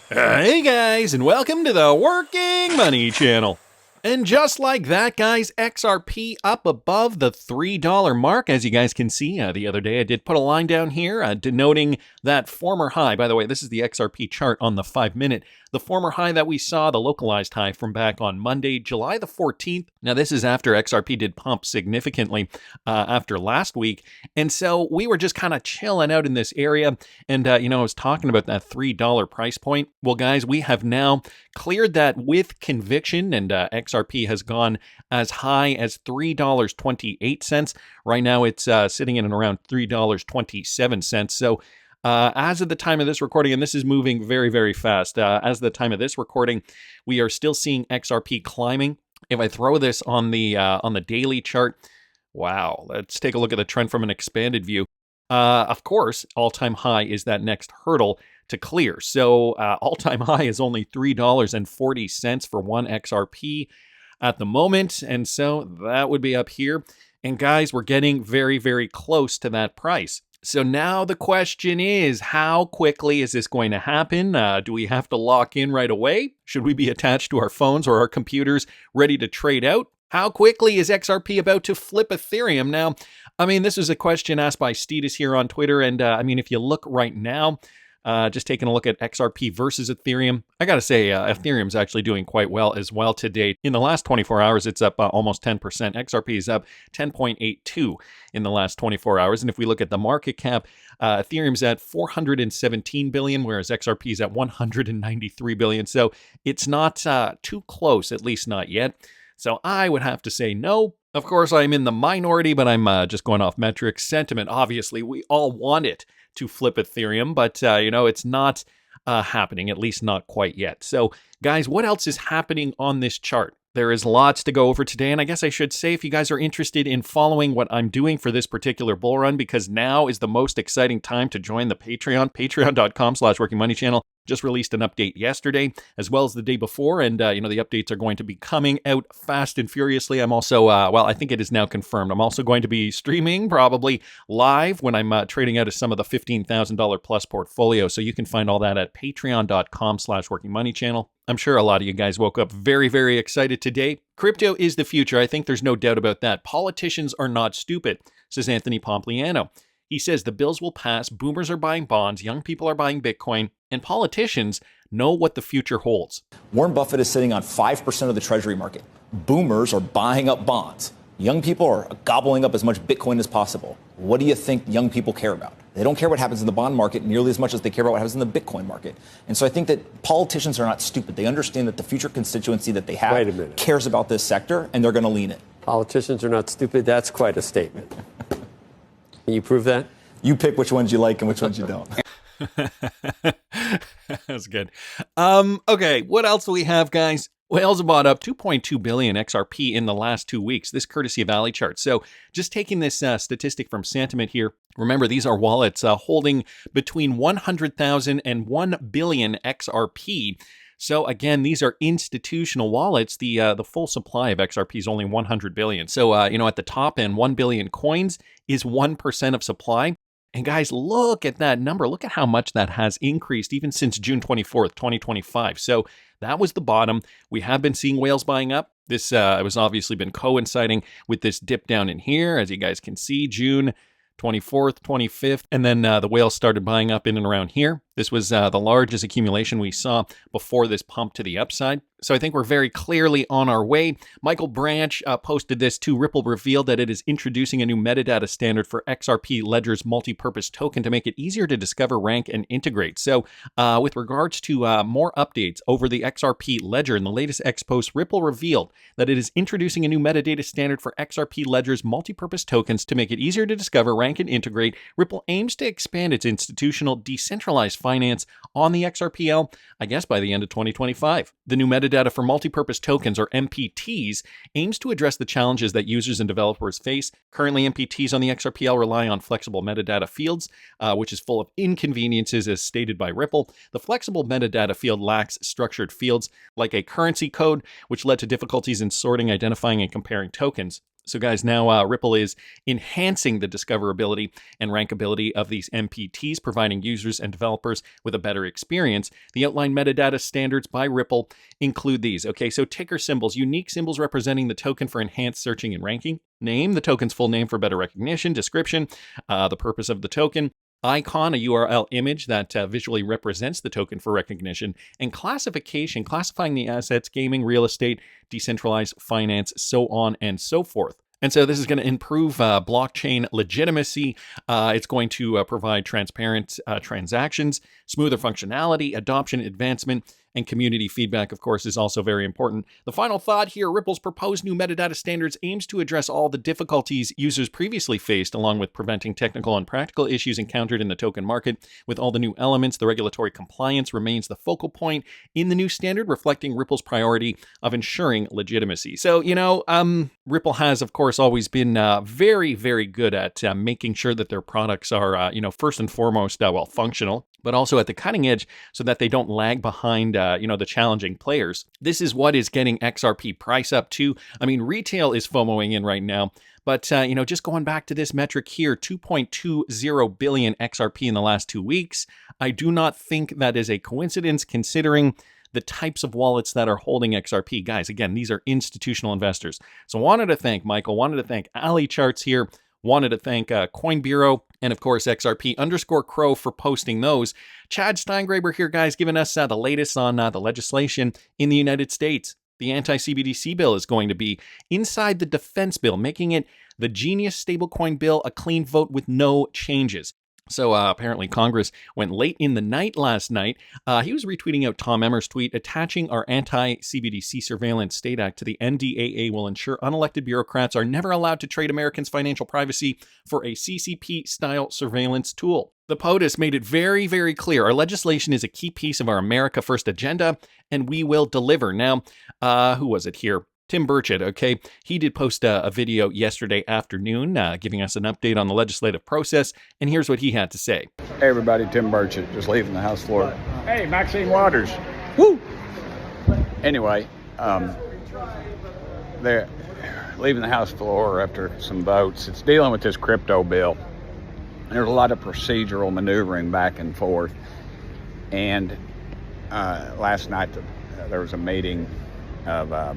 Hey guys, and welcome to the Working Money Channel. And just like that, guys, XRP up above the $3 mark. As you guys can see, the other day I did put a line down here denoting that former high. By the way, this is the XRP chart on the 5-minute. The former high that we saw, the localized high from back on Monday, July the 14th. Now, this is after XRP did pump significantly after last week. And so we were just kind of chilling out in this area. And, I was talking about that $3 price point. Well, guys, we have now cleared that with conviction, and XRP has gone as high as $3.28. Right now, it's sitting in around $3.27. So, as of the time of this recording, and this is moving very, very fast, as of the time of this recording, we are still seeing XRP climbing. If I throw this on the daily chart, wow, let's take a look at the trend from an expanded view. Of course, all-time high is that next hurdle to clear. So all-time high is only $3.40 for one XRP at the moment, and so that would be up here. And guys, we're getting very, very close to that price. So now the question is, how quickly is this going to happen? Do we have to lock in right away? Should we be attached to our phones or our computers ready to trade out? How quickly is XRP about to flip Ethereum? Now, this is a question asked by Stetus here on Twitter. And if you look right now, just taking a look at XRP versus Ethereum, I got to say, Ethereum's actually doing quite well as well today. In the last 24 hours, it's up almost 10%. XRP is up 10.82 in the last 24 hours. And if we look at the market cap, Ethereum's at 417 billion, whereas XRP is at 193 billion. So it's not too close, at least not yet. So I would have to say no. Of course, I'm in the minority, but I'm just going off metrics. Sentiment, obviously, we all want it to flip Ethereum, but, it's not happening, at least not quite yet. So, guys, what else is happening on this chart? There is lots to go over today, and I guess I should say, if you guys are interested in following what I'm doing for this particular bull run, because now is the most exciting time to join the Patreon, patreon.com/workingmoneychannel. Just released an update yesterday, as well as the day before, and, the updates are going to be coming out fast and furiously. I'm also, I think it is now confirmed, I'm also going to be streaming, probably live, when I'm trading out of some of the $15,000 plus portfolio, so you can find all that at patreon.com/workingmoneychannel. I'm sure a lot of you guys woke up very, very excited today. Crypto is the future. I think there's no doubt about that. Politicians are not stupid, says Anthony Pompliano. He says the bills will pass, boomers are buying bonds, young people are buying Bitcoin, and politicians know what the future holds. Warren Buffett is sitting on 5% of the treasury market. Boomers are buying up bonds. Young people are gobbling up as much Bitcoin as possible. What do you think young people care about? They don't care what happens in the bond market nearly as much as they care about what happens in the Bitcoin market. And so I think that politicians are not stupid. They understand that the future constituency that they have cares about this sector, and they're going to lean in. Politicians are not stupid. That's quite a statement. Can you prove that? You pick which ones you like and which ones you don't. That's good. Okay, what else do we have, guys? Whales have bought up 2.2 billion XRP in the last 2 weeks, this courtesy of Alley Chart. So just taking this statistic from Sentiment here, remember these are wallets holding between 100,000 and 1 billion XRP. So again, these are institutional wallets. The full supply of XRP is only 100 billion. So, at the top end, 1 billion coins is 1% of supply. And guys, look at that number. Look at how much that has increased even since June 24th, 2025. So that was the bottom. We have been seeing whales buying up. This was obviously been coinciding with this dip down in here. As you guys can see, June 24th, 25th, and then the whales started buying up in and around here. This was the largest accumulation we saw before this pump to the upside. So I think we're very clearly on our way. Michael Branch posted this too. Ripple revealed that it is introducing a new metadata standard for XRP Ledger's multi-purpose token to make it easier to discover, rank, and integrate. So with regards to more updates over the XRP Ledger, in the latest X post, Ripple revealed that it is introducing a new metadata standard for XRP Ledger's multi-purpose tokens to make it easier to discover, rank, and integrate. Ripple aims to expand its institutional decentralized finance on the XRPL, I guess by the end of 2025. The new metadata for multi-purpose tokens, or MPTs, aims to address the challenges that users and developers face. Currently, MPTs on the XRPL rely on flexible metadata fields, which is full of inconveniences as stated by Ripple. The flexible metadata field lacks structured fields like a currency code, which led to difficulties in sorting, identifying, and comparing tokens. So guys, now Ripple is enhancing the discoverability and rankability of these MPTs, providing users and developers with a better experience. The outlined metadata standards by Ripple include these. Okay, so ticker symbols, unique symbols representing the token for enhanced searching and ranking. Name, the token's full name for better recognition. Description, the purpose of the token. Icon, a URL image that visually represents the token for recognition, and classification, classifying the assets, gaming, real estate, decentralized finance, so on and so forth. And so this is going to improve blockchain legitimacy. It's going to provide transparent transactions, smoother functionality, adoption, advancement, and community feedback, of course, is also very important. The final thought here, Ripple's proposed new metadata standards aims to address all the difficulties users previously faced, along with preventing technical and practical issues encountered in the token market. With all the new elements, the regulatory compliance remains the focal point in the new standard, reflecting Ripple's priority of ensuring legitimacy. So, Ripple has, of course, always been very, very good at making sure that their products are, first and foremost, functional, but also at the cutting edge so that they don't lag behind, the challenging players. This is what is getting XRP price up too. I mean, retail is FOMOing in right now, but, just going back to this metric here, 2.20 billion XRP in the last 2 weeks. I do not think that is a coincidence considering the types of wallets that are holding XRP. Guys, again, these are institutional investors. So wanted to thank Michael, wanted to thank Ali Charts here, wanted to thank Coin Bureau, and of course, XRP_Crow for posting those. Chad Steingraber here, guys, giving us the latest on the legislation in the United States. The anti-CBDC bill is going to be inside the defense bill, making it the Genius stablecoin bill a clean vote with no changes. So apparently Congress went late in the night last night. He was retweeting out Tom Emmer's tweet, attaching our anti-CBDC Surveillance State Act to the NDAA will ensure unelected bureaucrats are never allowed to trade Americans' financial privacy for a CCP-style surveillance tool. The POTUS made it very, very clear. Our legislation is a key piece of our America First agenda, and we will deliver. Now, who was it here? Tim Burchett, okay? He did post a video yesterday afternoon giving us an update on the legislative process, and here's what he had to say. Hey everybody, Tim Burchett, just leaving the House floor. Hey, Maxine Waters. Woo! Anyway, they're leaving the House floor after some votes. It's dealing with this crypto bill. There's a lot of procedural maneuvering back and forth. And last night there was a meeting of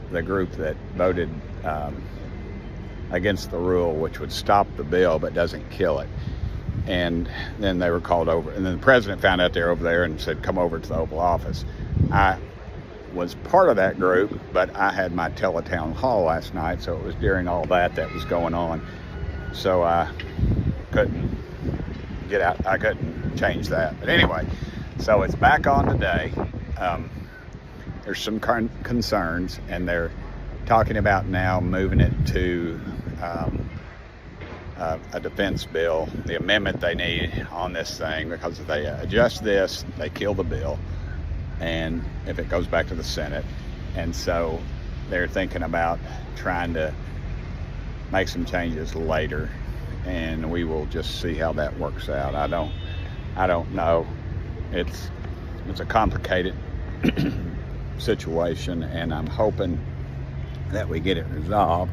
the group that voted against the rule, which would stop the bill but doesn't kill it. And then they were called over. And then the president found out they're over there and said, come over to the Oval Office. I was part of that group, but I had my teletown hall last night, so it was during all that was going on. So I couldn't get out. I couldn't change that. But anyway, so it's back on today. There's some concerns, and they're talking about now moving it to a defense bill, the amendment they need on this thing, because if they adjust this, they kill the bill, and if it goes back to the Senate. And so they're thinking about trying to make some changes later, and we will just see how that works out. I don't know. It's a complicated situation, and I'm hoping that we get it resolved.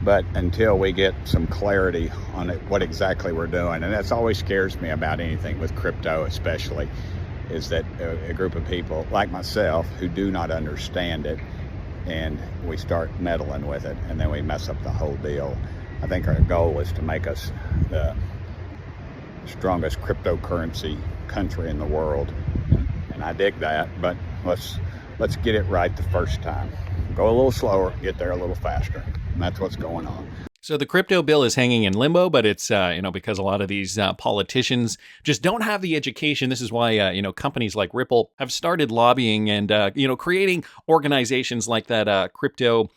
But until we get some clarity on it, what exactly we're doing, and that's always scares me about anything with crypto especially, is that a group of people like myself who do not understand it, and we start meddling with it, and then we mess up the whole deal. I think our goal is to make us the strongest cryptocurrency country in the world, and I dig that, but let's get it right the first time. Go a little slower, get there a little faster. And that's what's going on. So the crypto bill is hanging in limbo, but it's, because a lot of these politicians just don't have the education. This is why, companies like Ripple have started lobbying and, creating organizations like that crypto,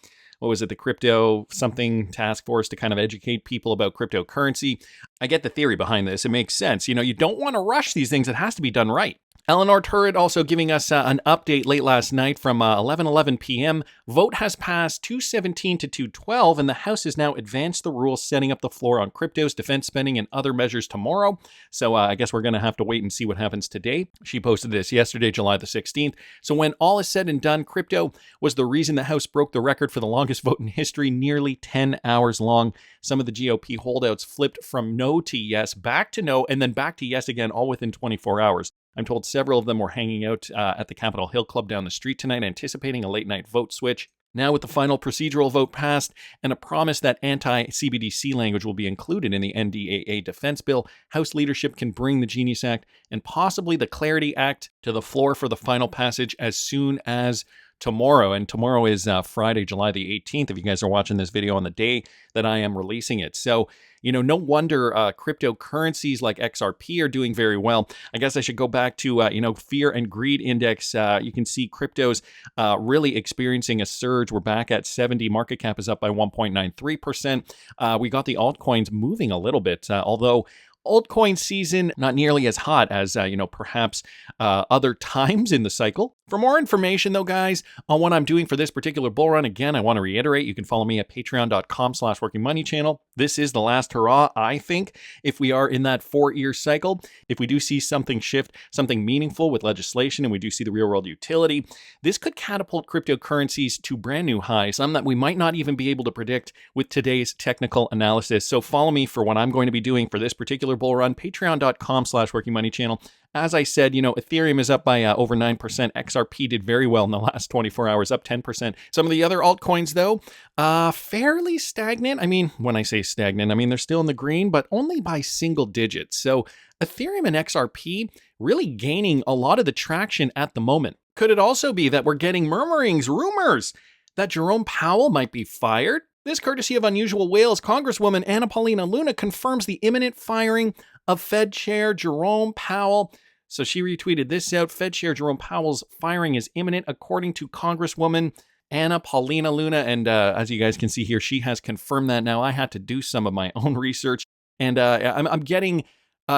the crypto something task force to kind of educate people about cryptocurrency. I get the theory behind this. It makes sense. You don't want to rush these things. It has to be done right. Eleanor Turret also giving us an update late last night from 11:11 p.m. Vote has passed 217 to 212, and the House has now advanced the rules setting up the floor on cryptos, defense spending, and other measures tomorrow. So I guess we're going to have to wait and see what happens today. She posted this yesterday, July the 16th. So when all is said and done, crypto was the reason the House broke the record for the longest vote in history, nearly 10 hours long. Some of the GOP holdouts flipped from no to yes, back to no, and then back to yes again, all within 24 hours. I'm told several of them were hanging out at the Capitol Hill Club down the street tonight, anticipating a late-night vote switch. Now with the final procedural vote passed and a promise that anti-CBDC language will be included in the NDAA defense bill, House leadership can bring the Genius Act and possibly the Clarity Act to the floor for the final passage as soon as tomorrow. And tomorrow is Friday, July the 18th, if you guys are watching this video on the day that I am releasing it. So, no wonder cryptocurrencies like XRP are doing very well. I guess I should go back to, fear and greed index. You can see cryptos really experiencing a surge. We're back at 70. Market cap is up by 1.93%. We got the altcoins moving a little bit, although altcoin season not nearly as hot as, perhaps other times in the cycle. For more information, though, guys, on what I'm doing for this particular bull run, again, I want to reiterate, you can follow me at patreon.com/workingmoneychannel. This is the last hurrah, I think, if we are in that 4-year cycle. If we do see something shift, something meaningful with legislation, and we do see the real-world utility, this could catapult cryptocurrencies to brand new highs, some that we might not even be able to predict with today's technical analysis. So follow me for what I'm going to be doing for this particular bull run, patreon.com/workingmoneychannel. As I said, Ethereum is up by over 9%. XRP did very well in the last 24 hours, up 10%. Some of the other altcoins, though, fairly stagnant. I mean, when I say stagnant, they're still in the green, but only by single digits. So Ethereum and XRP really gaining a lot of the traction at the moment. Could it also be that we're getting murmurings, rumors, that Jerome Powell might be fired? This courtesy of Unusual Whales, Congresswoman Anna Paulina Luna confirms the imminent firing of Fed Chair Jerome Powell. So she retweeted this out. Fed Chair Jerome Powell's firing is imminent, according to Congresswoman Anna Paulina Luna. And as you guys can see here, she has confirmed that. Now, I had to do some of my own research, and I'm getting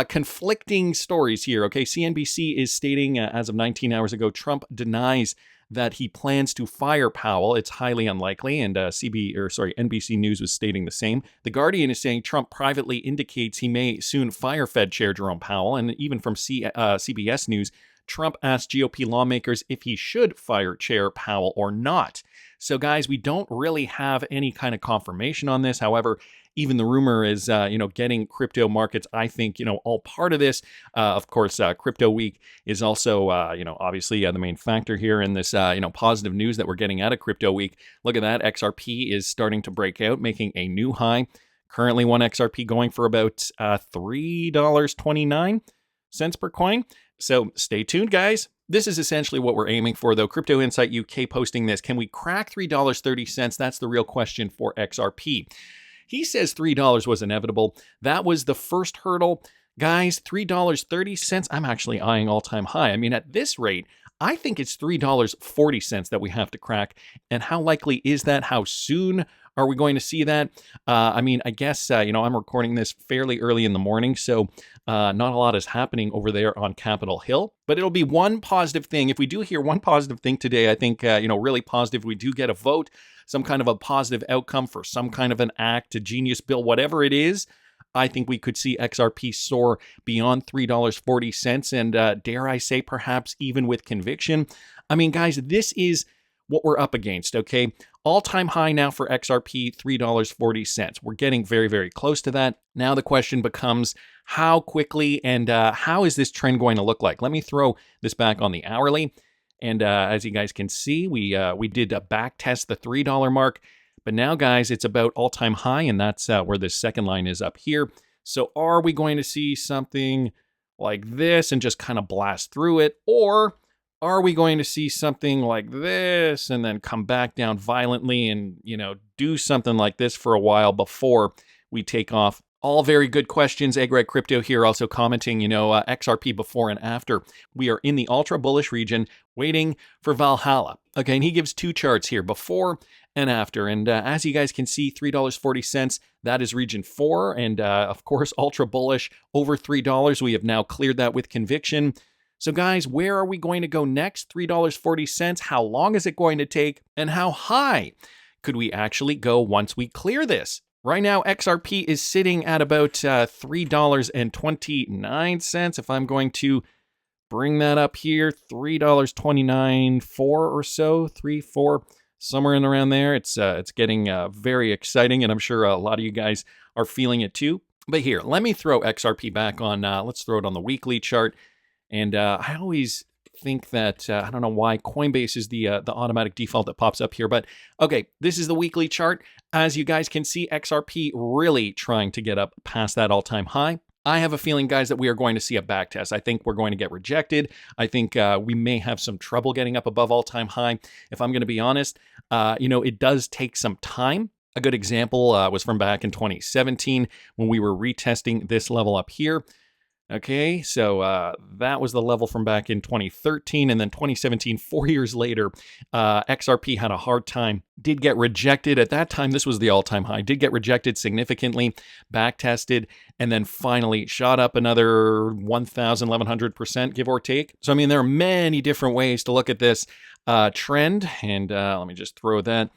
conflicting stories here. Okay, CNBC is stating as of 19 hours ago, Trump denies that he plans to fire Powell. It's highly unlikely, and NBC News was stating the same. The Guardian is saying Trump privately indicates he may soon fire Fed Chair Jerome Powell, and even from CBS News, Trump asked GOP lawmakers if he should fire Chair Powell or not. So, guys, we don't really have any kind of confirmation on this. However, even the rumor is, getting crypto markets, I think, all part of this. Of course, Crypto Week is also, obviously the main factor here in this, positive news that we're getting out of Crypto Week. Look at that. XRP is starting to break out, making a new high. Currently, one XRP going for about $3.29 per coin. So stay tuned, guys. This is essentially what we're aiming for, though. Crypto Insight UK posting this. Can we crack $3.30? That's the real question for XRP. He says $3 was inevitable. That was the first hurdle. Guys, $3.30, I'm actually eyeing all-time high. At this rate, I think it's $3.40 that we have to crack. And how likely is that? How soon are we going to see that? I guess, I'm recording this fairly early in the morning, so not a lot is happening over there on Capitol Hill. But it'll be one positive thing. If we do hear one positive thing today, I think, really positive, we do get a vote, some kind of a positive outcome for some kind of an act, a genius bill, whatever it is. I think we could see XRP soar beyond $3.40 and dare I say perhaps even with conviction. Guys, this is what we're up against, okay? All-time high now for XRP, $3.40. We're getting very, very close to that. Now the question becomes how quickly and how is this trend going to look like? Let me throw this back on the hourly. And as you guys can see, we did back test the $3 mark. But now, guys, it's about all-time high, and that's where this second line is up here. So are we going to see something like this and just kind of blast through it? Or are we going to see something like this and then come back down violently and, do something like this for a while before we take off? All very good questions. Egg Crypto here also commenting, XRP before and after. We are in the ultra bullish region waiting for Valhalla. Okay, and he gives two charts here, before and after. And as you guys can see, $3.40, that is region 4. And of course, ultra bullish over $3. We have now cleared that with conviction. So guys, where are we going to go next? $3.40. How long is it going to take? And how high could we actually go once we clear this? Right now, XRP is sitting at about $3.29. If I'm going to bring that up here, $3.29.4 or so, 3.4, somewhere in around there. It's getting very exciting, and I'm sure a lot of you guys are feeling it too. But here, let me throw XRP back on. Let's throw it on the weekly chart. And I always think that, I don't know why Coinbase is the automatic default that pops up here, but okay, this is the weekly chart. As you guys can see, XRP really trying to get up past that all-time high. I have a feeling, guys, that we are going to see a back test. I think we're going to get rejected. I think we may have some trouble getting up above all-time high. If I'm going to be honest, it does take some time. A good example was from back in 2017 when we were retesting this level up here. Okay, so that was the level from back in 2013, and then 2017, 4 years later, XRP had a hard time, did get rejected. At that time, this was the all-time high, did get rejected significantly, back-tested, and then finally shot up another 1,000, 1,100%, give or take. So, I mean, there are many different ways to look at this trend, and let me just throw that.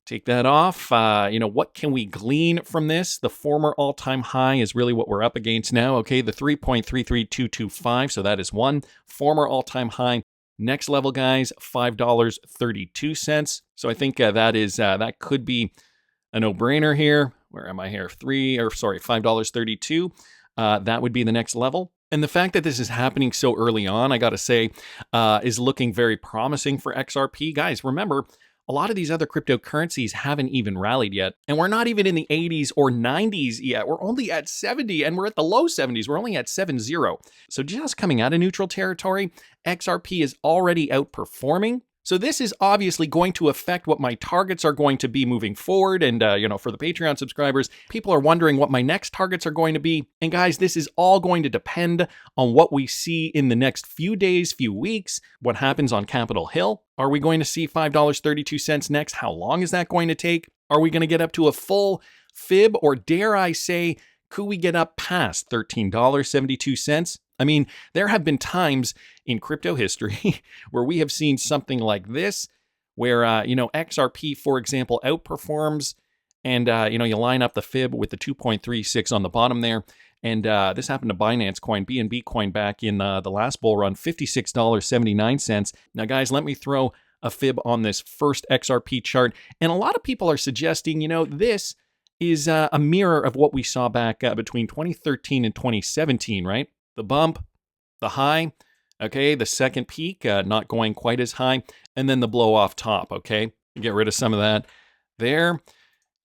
Take that off. What can we glean from this? The former all-time high is really what we're up against now. Okay, the 3.33225. So that is one former all-time high. Next level, guys, $5.32. So I think that could be a no-brainer here. Where am I here? $5.32. That would be the next level. And the fact that this is happening so early on, I got to say, is looking very promising for XRP. Guys, remember, a lot of these other cryptocurrencies haven't even rallied yet. And we're not even in the 80s or 90s yet. We're only at 70, and we're at the low 70s. We're only at 7.0. So just coming out of neutral territory, XRP is already outperforming. So this is obviously going to affect what my targets are going to be moving forward. And, for the Patreon subscribers, people are wondering what my next targets are going to be. And guys, this is all going to depend on what we see in the next few days, few weeks, what happens on Capitol Hill. Are we going to see $5.32 next? How long is that going to take? Are we going to get up to a full fib, or dare I say, could we get up past $13.72? I mean, there have been times in crypto history where we have seen something like this, where, XRP, for example, outperforms, and, you line up the fib with the 2.36 on the bottom there. And this happened to Binance Coin, BNB Coin, back in the last bull run, $56.79. Now, guys, let me throw a fib on this first XRP chart. And a lot of people are suggesting, this is a mirror of what we saw back between 2013 and 2017, right? The bump, the high, okay, the second peak, not going quite as high, and then the blow off top, okay? Get rid of some of that there.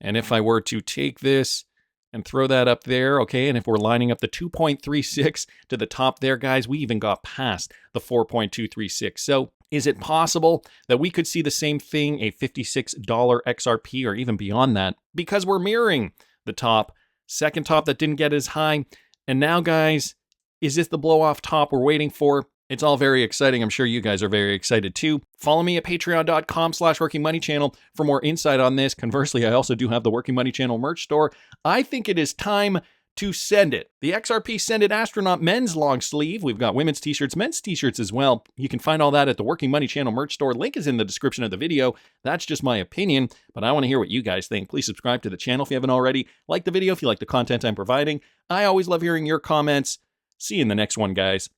And if I were to take this and throw that up there, okay, and if we're lining up the 2.36 to the top there, guys, we even got past the 4.236. So is it possible that we could see the same thing, a $56 XRP, or even beyond that? Because we're mirroring the top, second top that didn't get as high. And now, guys, is this the blow-off top we're waiting for? It's all very exciting. I'm sure you guys are very excited too. Follow me at patreon.com/workingmoneychannel for more insight on this. Conversely, I also do have the Working Money Channel merch store. I think it is time to send it. The XRP Send It Astronaut men's long sleeve. We've got women's t-shirts, men's t-shirts as well. You can find all that at the Working Money Channel merch store. Link is in the description of the video. That's just my opinion, but I want to hear what you guys think. Please subscribe to the channel if you haven't already. Like the video if you like the content I'm providing. I always love hearing your comments. See you in the next one, guys.